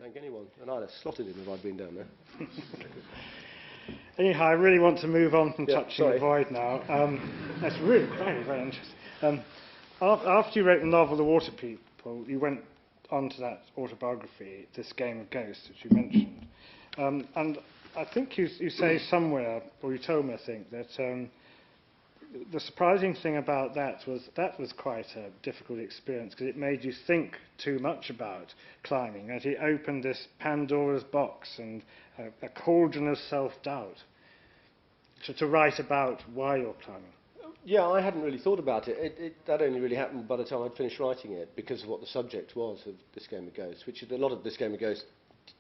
thank anyone, and I'd have slotted him if I'd been down there. Anyhow, I really want to move on from touching sorry. the void now. That's really very, very interesting. After you wrote the novel The Water People, you went on to that autobiography, This Game of Ghosts, which you mentioned. And I think you say somewhere, or you told me, I think, that the surprising thing about that was quite a difficult experience because it made you think too much about climbing, that it opened this Pandora's box and a cauldron of self-doubt to write about why you're climbing. Yeah, I hadn't really thought about it. That only really happened by the time I'd finished writing it because of what the subject was of This Game of Ghosts, which a lot of This Game of Ghosts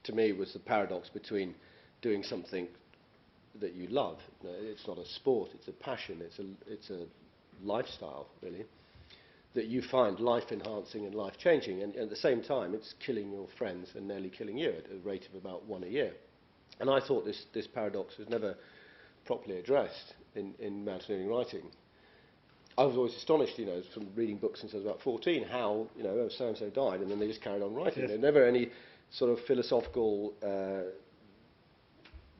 to me was the paradox between doing something that you love. It's not a sport, it's a passion, it's a lifestyle, really, that you find life-enhancing and life-changing, and at the same time it's killing your friends and nearly killing you at a rate of about one a year. And I thought this paradox was never properly addressed in mountaineering writing. I was always astonished, from reading books since I was about 14, how, so-and-so died, and then they just carried on writing. Yes. There never any sort of philosophical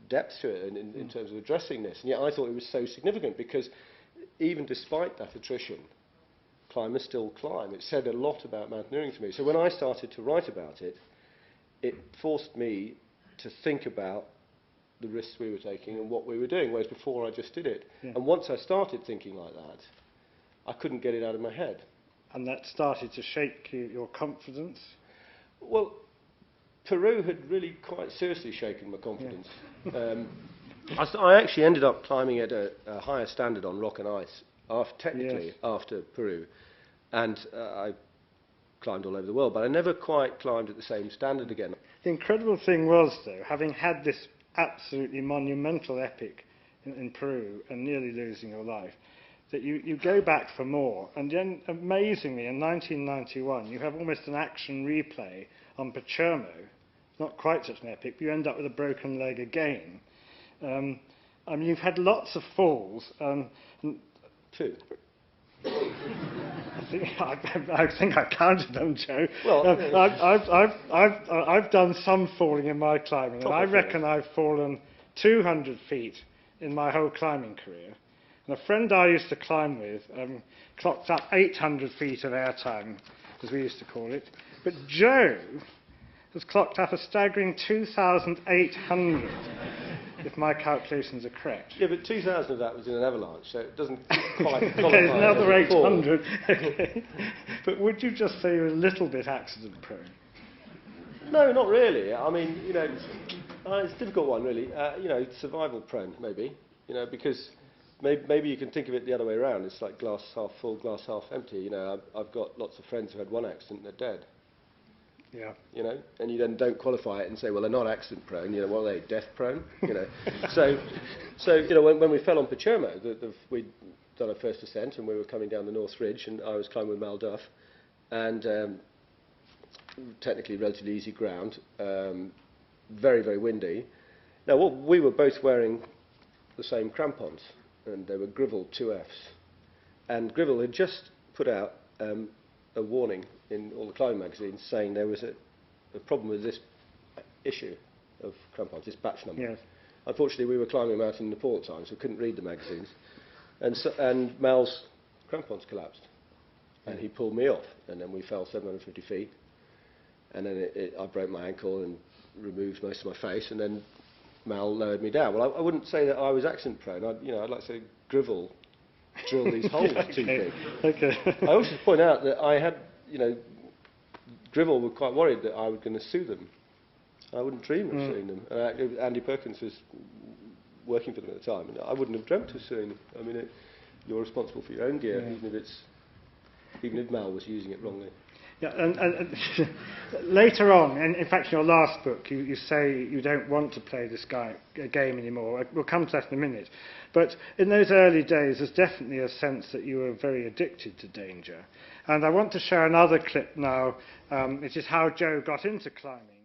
depth to it in terms of addressing this. And yet I thought it was so significant because even despite that attrition, climbers still climb. It said a lot about mountaineering to me. So when I started to write about it, it forced me to think about the risks we were taking and what we were doing, whereas before I just did it. Yeah. And once I started thinking like that, I couldn't get it out of my head. And that started to shake your confidence? Well, Peru had really quite seriously shaken my confidence. Yeah. I actually ended up climbing at a higher standard on rock and ice, after Peru. And I climbed all over the world, but I never quite climbed at the same standard again. The incredible thing was, though, having had this absolutely monumental epic in Peru and nearly losing your life, that you go back for more. And then, amazingly, in 1991, you have almost an action replay on Pachermo. Not quite such an epic, but you end up with a broken leg again. I mean, you've had lots of falls. 2. I think I counted them, Joe. Well, I've done some falling in my climbing, and I reckon I've fallen 200 feet in my whole climbing career. And a friend I used to climb with clocked up 800 feet of airtime, as we used to call it. But Joe has clocked up a staggering 2,800, if my calculations are correct. Yeah, but 2,000 of that was in an avalanche, so it doesn't quite okay, there's another 800. Okay. But would you just say you're a little bit accident-prone? No, not really. I mean, it's a difficult one, really. Survival-prone, maybe. Because maybe you can think of it the other way around. It's like glass half full, glass half empty. I've got lots of friends who had one accident and they're dead. Yeah. And you then don't qualify it and say, well, they're not accident prone. What are they, death prone? So when we fell on Pachermo, we'd done our first ascent and we were coming down the North Ridge, and I was climbing with Mal Duff, and technically relatively easy ground, very, very windy. Now, we were both wearing the same crampons, and they were Grivel 2Fs, and Grivel had just put out a warning in all the climbing magazines saying there was a problem with this issue of crampons, this batch number. Yes. Unfortunately, we were climbing a mountain in Nepal at the time, so we couldn't read the magazines. And Mal's crampons collapsed, and he pulled me off, and then we fell 750 feet, and then I broke my ankle and removed most of my face, and then Mal lowered me down. Well, I wouldn't say that I was accident prone. I'd like to say Grivel drill these holes too big. Okay. I also point out that I had, Grivel were quite worried that I was going to sue them. I wouldn't dream of suing them. Andy Perkins was working for them at the time, and I wouldn't have dreamt of suing them. I mean, you're responsible for your own gear, even if Mal was using it wrongly. Yeah, and later on, and in fact, in your last book, you say you don't want to play this game anymore. We'll come to that in a minute. But in those early days, there's definitely a sense that you were very addicted to danger. And I want to share another clip now, which is how Joe got into climbing.